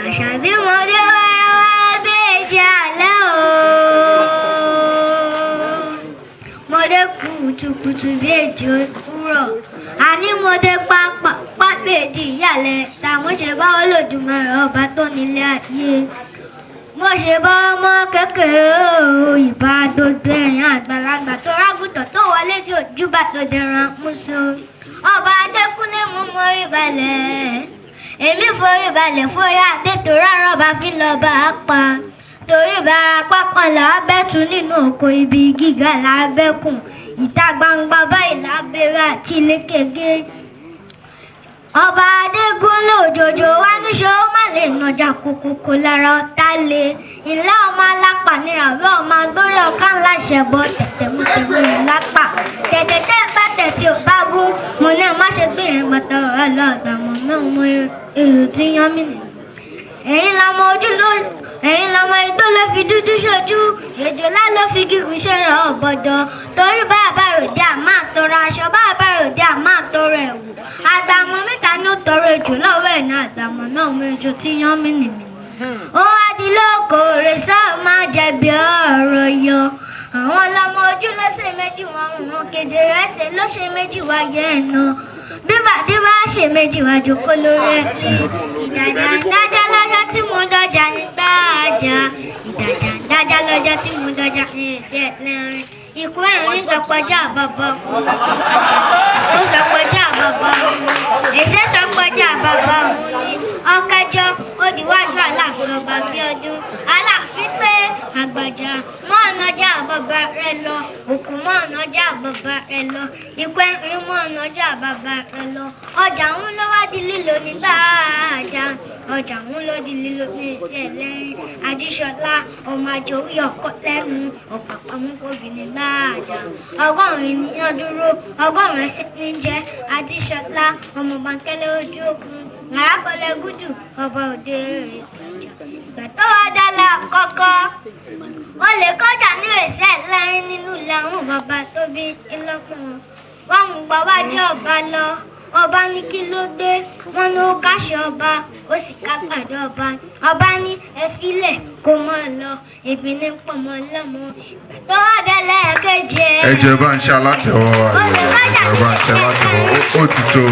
àṣàbí mo dé wẹ́rẹ́wẹ́rẹ́ bèjì alẹ́ o. mo dé kùtùkùtù bèjì òwúrọ̀ àní mo dé pápá bèjì ìyàlẹ̀ tàwọn ṣe bá Olódùmarè ọba tó nílé ayé. mo ṣe bá ọmọ kékeré ìbá gbogbo ẹ̀yìn àgbàlagbà tó rágùtàn tó wọlé tí òjúbà tó dẹran múso. ọba Adékúnlé mú mórí balẹ̀ èmi forí balẹ̀ forí adé tó rárọ̀ bá fi lọ bá a pa torí Ìbàràpá kan làbẹ́tù nínú oko ibi gíga làbẹ́kùn ìta gbangba báyìí lábẹ́rẹ́ àti lékege. ọba Adégúnlé òjòjò wá níṣó má lè nàjà kòkòkò lára ọ̀tá lé ilé ọmọ alápà níràwé ọmọ agbórí ọ̀ká ńlá ṣẹ̀bọ tẹ̀tẹ̀mútẹ̀mú lápá tẹ̀tẹ̀tẹ̀ bàtẹ̀ tí ò bá gún mo ní má ṣe gbé yẹn gbàtà ọ̀rọ̀ lọ́ọ̀gbà mọ̀ náà mo èrò tí yán mí nìyẹn. ẹ̀yin lọmọ igbó ló fi dúdú ṣojú èjòlá ló fi gígùn ṣẹ̀rọ ọ̀bọ̀dọ̀ torí bàbá ròdì àmọ́ àtọrọ aṣọ bàbá ròdì àmọ́ àtọrọ ẹ̀wù àgbàmọ̀ mẹ́ta ní ó tọrọ èjò lọ́wọ́ ẹ̀ náà àgbàmọ̀ náà mọ ejò tí yán mìnìmìnì. ó wá di lóko rẹ̀ sáà máa jẹ̀bi ọ̀rọ̀ yọ àwọn ọlọmọ ojú lọ́sẹ̀ méjì wọn wọn kedere ẹsẹ̀ lọ́sẹ̀ méjì wáyé ẹ̀nà bíbàdí bá ṣe méjì wá jókòó lórí ẹsẹ̀ ìdàjà ń dájà lọ́jọ́ tí mo dọjà nígbà àjà ìdàjà ń dájà lọ́jọ́ tí mo dọjà ní ẹsẹ̀ lẹ́rìn ikú ẹ̀rín sọpọ̀jà bàbá ó sọpọ̀jà bàbá èsè sọpọ̀jà bàbá òun ni ọ̀kẹ́jọ́ ó diwájú Aláàfin Ọba Abíọ́dún Aláàfin pé àgbàjà mọ́ ọ̀nàjà bàbá rẹ lọ òkú mọ́ ọ̀nàjà bàbá rẹ lọ ikú ẹ̀rín mọ́ ọ̀nàjà bàbá rẹ lọ ọjà ń lọ wá di lílo nígbà àjà ọjà ń lọ di lílo ní ẹsẹ̀ lẹ́rìn Ajíṣọlá ọmọ àjòwí ọkọ lẹ́nu ọ̀pàpàmùkòbí nígbà àjà ọgọ́rùn-ún ènìyàn dúró ọgọ́rùn-ún ẹsẹ̀ ní jẹ́ Ajíṣọlá ọmọ Bánkẹ́lẹ́ ojú ogun Àràkọlẹ̀ Gúdù ọba òde ìgbàjà ìgbà tó wá dálẹ̀ àkọ́kọ́ ó lè kọjá ní ẹsẹ̀ lẹ́rìn nínú lẹ́hùn bàbá tó bí ìlọ́kùnrin wọn ń gbọ́ wájú ọba lọ ọba ní kí ló dé wọn ní ó káṣọ ọba ó sì ká pàdé ọba ní ẹ filẹ̀ kó mọ́ ọ lọ èfi ní pọ̀ mọ́ lọ́mọ ìgbà tó wá dálẹ̀ ẹ̀kẹ́jẹ. ẹ jẹ́ bá ń ṣe alátẹ̀wọ́ ẹ bá ń ṣe alátẹ̀wọ́ ó ti tó.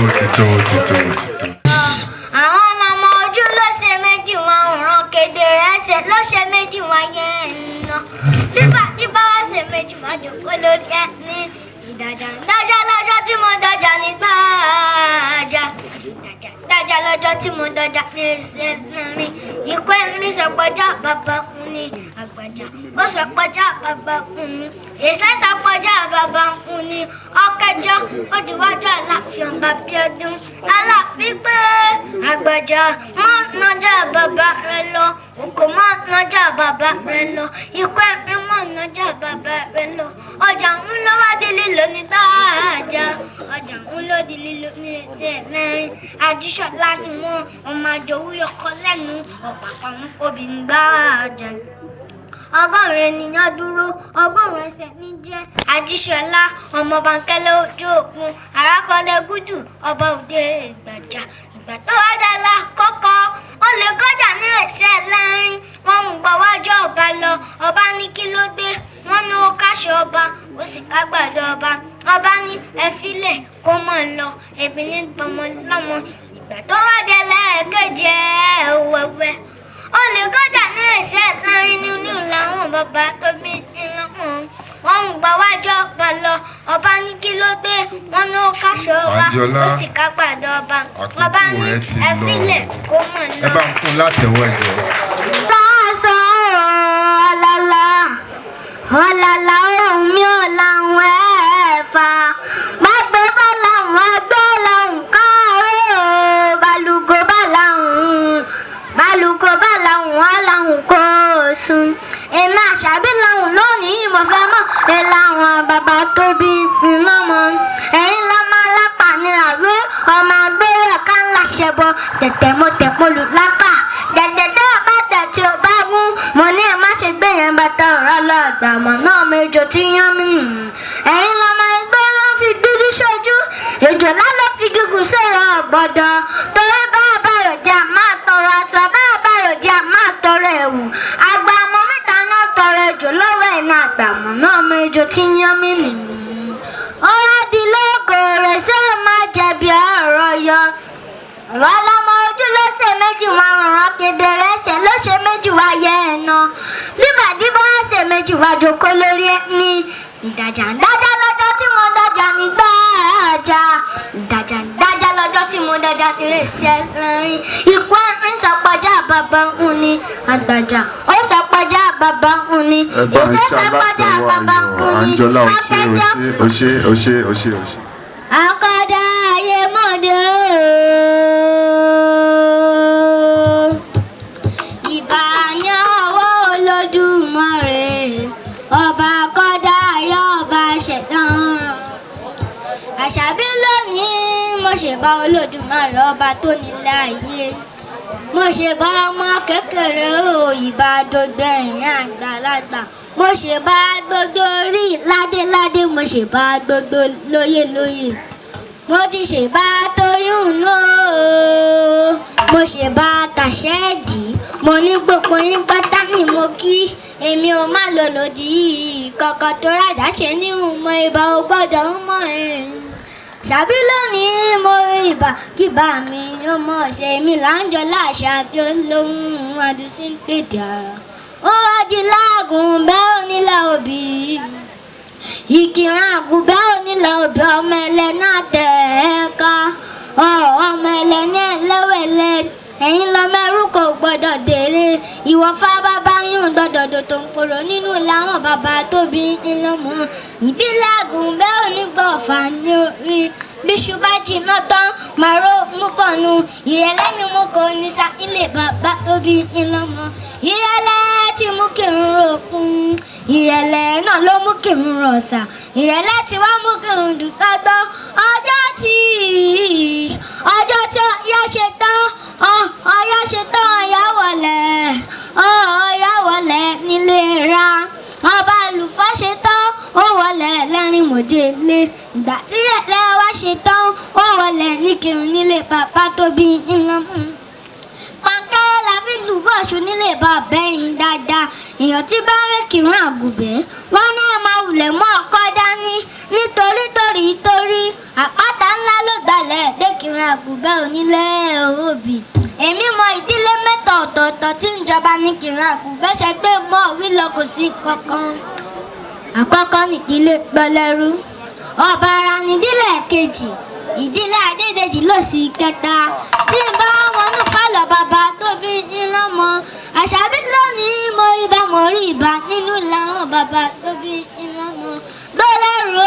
àwọn ọmọ ojú ló ṣe méjì wọn ò rán kedere ẹsẹ̀ ló ṣe méjì wọn yẹn ń ná bíbá wá ṣe méjì fàjọkọ lórí ẹ ní ìdàjà ń dájà lọ́jọ́ tí mo dọjà nígbà àjà ìdàjà ń dájà lọ́jọ́ tí mo dọjà ní ẹsẹ̀ lẹ́rìn ikú ẹ̀rín sọpọ̀jà bàbá òun ni àgbàjà ó sọpọ̀jà bàbá òun ni èsè sọpọ̀jà bàbá òun ni ọ̀kẹ́jọ́ ó diwájú Aláàfin Ọba Abíọ́dún Aláàfin pé àgbàjà mọ́ nàjà bàbá rẹ lọ òkò mọ́ nàjà bàbá rẹ lọ ikú ẹ̀rín mọ́ nàjà bàbá rẹ lọ ọjà ń lọ wá di lílo nígbà àjà ọjà ń lọ di lílo ní ẹsẹ̀ lẹ́rìn Ajíṣọlá ni wọn ọmọ àjòwí ọkọ lẹ́nu ọ̀pàpàmùkòbí nígbà àjà ọgọ́rùn-ún ènìyàn dúró ọgọ́rùn-ún ẹsẹ̀ ní jẹ́ Ajíṣọlá ọmọ Bánkẹ́lẹ́ ojú ogun Àràkọlẹ̀ Gúdù ọba òde ìgbàjà ìgbà tó wá dálẹ̀ àkọ́kọ́ ó lè kọjá ní ẹsẹ̀ lẹ́rìn wọn ń gbọ́ wájú ọba lọ ọba ní kí ló dé wọn ní ó káṣọ ọba ó sì kágbàdo ọba ní ẹ filẹ̀ kó mọ̀ lọ ẹbí ní gbọmọ lọ́mọ ìgbà tó wá dálẹ̀ ẹ̀kẹ́jẹ wẹ́wẹ́ ó lè kọjá ní ẹsẹ̀ lẹ́rìn nínú làwọn bàbá tó bí ìlọ́kùn wọn ń gbọ́ wájú ọba lọ ọba ní kí ló dé wọn ní ó káṣọ ọba ó sì kágbàdo ọba ní ẹ filẹ̀ kó mọ̀ lọ. ẹ bá ń fún un látẹ̀wọ́ ẹ̀jẹ̀. tọ́sán ọ̀làlà ohun mi ò làwọn ẹ̀fà bá gbé bá làwọn ẹgbẹ́ làwọn káàárọ̀ balùkò bá làwọn aláwọn kò sùn èmi Àṣàbí làwọn lónìí mo fẹ́ mọ̀ ẹ làwọn bàbá tó bí iná mọ́ ẹ̀yin lọ́mọ alápá níràwé ọmọ agbórí ọ̀ká ńlá ṣẹbọ tẹ̀tẹ̀mọ́tẹ̀mọ́ lù lápá dẹ̀dẹ̀dẹ̀ ọba tẹ̀ tí ó bá mú mo ní ẹ má ṣe gbé yẹn bàtà ọ̀rọ̀ lọ́ọ̀gbà mọ̀ náà méjò tí yán mí nù ẹ̀yin lọ́mọ ẹgbẹ́ ló fi dúdú ṣojú èjòlá ló fi gígùn sọ̀rọ̀ ọ̀gbọ̀dọ̀ torí bá a bá rò jẹ́ àmọ́ àtọrọ aṣọ bá wọ́n lọ́mọ ojú lọ́sẹ̀ méjì wá rọ̀rọ̀ kedere ẹsẹ̀ lọ́sẹ̀ méjì wá yẹ ẹ̀nà bíbàdí bá ẹsẹ̀ méjì wá jókòó lórí ẹni ìdájà ń dájà lọ́jọ́ tí mo dájà nígbà àjà ìdájà ń dájà lọ́jọ́ tí mo dájà kiri sí ẹlẹ́rìn ikú ẹ̀rín sọpọ̀jà bàbá ń ní àgbàjà ó sọpọ̀jà bàbá ń ní èsè sọpọ̀jà bàbá ń ní akẹjọ. Òṣè. Akọ́dá ayé mọ́dé ìbàní ọwọ́ Olódùmarè ọba akọ́dá ayé ọba ṣẹ̀dán. Àṣàbí lónìí mo ṣe bá Olódùmarè ọba tó nílé ayé. Mo ṣe bá ọmọ kékeré o ìbá gbogbo ẹ̀yìn àgbàlagbà. Mo ṣe bá gbogbo orí ládéládé, mo ṣe bá gbogbo lóyè. Mo ti ṣe bá tóyún náà, mo ṣe bá tàṣẹ́ẹ̀dì. Mo ní gbogbo yín pátá ni mo kí, èmi ò má lò lòdì kọ̀kọ̀ tó ràdá ṣe ní ìmọ̀ ìbá ò gbọ́dọ̀ ń mọ̀ ẹ́. Ṣàbí lónìí mo rí ìbà kíbà mi ọmọ ọ̀sẹ̀ mi là ń jọ láṣà bí olóhùn adùnsí ń pèdè ara. Ó wá di láàgùn bẹ́ẹ̀ onílà òbí. Ìkìrán àgùnbẹ́ onílà òbí ọmọ ẹlẹ́ni àtẹ̀ẹ́ká. Ọmọ ẹlẹ́ni ẹlẹ́wẹ̀lẹ́. Ẹ̀yin lọ́mọ ẹrú kò gbọ́dọ̀ dèrè. Ìwọ̀fà bàbá yín gbọ́dọ̀ dòtò ń pòrò nínú làwọn bàbá tóbi ńlọmọ. Ìbílẹ̀ àgùnbẹ́ onígbọ̀fà ní orí. Bíṣu bá jìnnà tán, màró mú pọ̀nù. Ìrẹ̀lẹ̀ ni mo kò ní sa ilé bàbá tóbi ńlọmọ. Ìrẹ̀lẹ̀ tí mú kírun ròkun. Ìrẹ̀lẹ̀ náà ló mú kírun rọ̀ṣà. Ìrẹ̀lẹ̀ tí wá mú kírun dùgbà gbọ́. Ọjọ́ tí ọyá ṣe tán, ọyá ṣe tán ọyá wọlé nílé ra. Ọba àlùfáà ṣe tán, ó wọlé lẹ́rìn mòjèlé. Ìgbà tí ẹ̀lẹ́ wá ṣe tán, ó wọlé ní kírun nílé bàbá tóbi ńlọmọ. Pàǹkẹ́ la fi lù bọ́ọ̀ṣù nílé bàbá ẹ̀yìn dáadáa. Èèyàn tí bá ń rẹ́ kírun àgùnbẹ́, wọ́n ní ẹ̀ máa wulẹ̀ mọ́ ọkọ dání. Nítorí àpáta ńlá ló gbalẹ̀ dé kírun àgùnbẹ́ onílé òbí. Èmi mọ ìdílé mẹ́ta ọ̀tọ̀ọ̀tọ̀ tí ń jọba ní kírun àgùnbẹ́ ṣe gbé mọ́ orí lọ kò sí kankan. Àkọ́kọ́ nìdílé Gbọ́lẹ́rú, ọba ara nídílé kejì, ìdílé Adédèjì ló sì kẹta. Tí ń bá wọn ní pálọ̀ bàbá tó bí ńlọmọ. Àṣàbí lónìí mo rí ìbá nínú làwọn bàbá tó bí ńlọmọ. Gbọ́lẹ́rú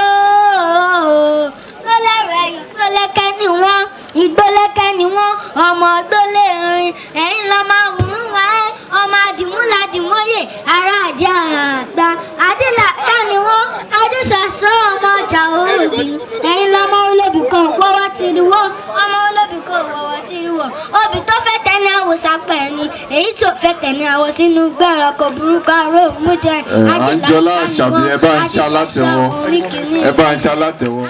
ẹ̀yọ̀ gbọ́lẹ́kẹ́ ni wọ́n, ìgbọ́lẹ́kẹ́ ni wọ́n, ọmọ gbólé rin. Ẹ̀yin lọ máa wùrú wá ẹ́, ọmọ àdìmúlà dìmọ́yè ará àjẹ́ àgbà. Adélàkà ni wọ́n, adúsàsọ́ ọmọ ọjà òbí. Ẹ̀yin lọ máa olóbì kan wọ́wọ́ ti rí wọ́n, ọmọ olóbì kan wọ́wọ́ ti rí wọ́n. Obì tó fẹ́ tẹ́ni àwò sápẹ́ ni, èyí tó fẹ́ tẹ́ni àwò sínú gbẹ̀rọ kò burúkú àrò mú jẹ. Àǹjọ́lá Àṣàbí ẹ bá ń ṣe alátẹ̀wọ́.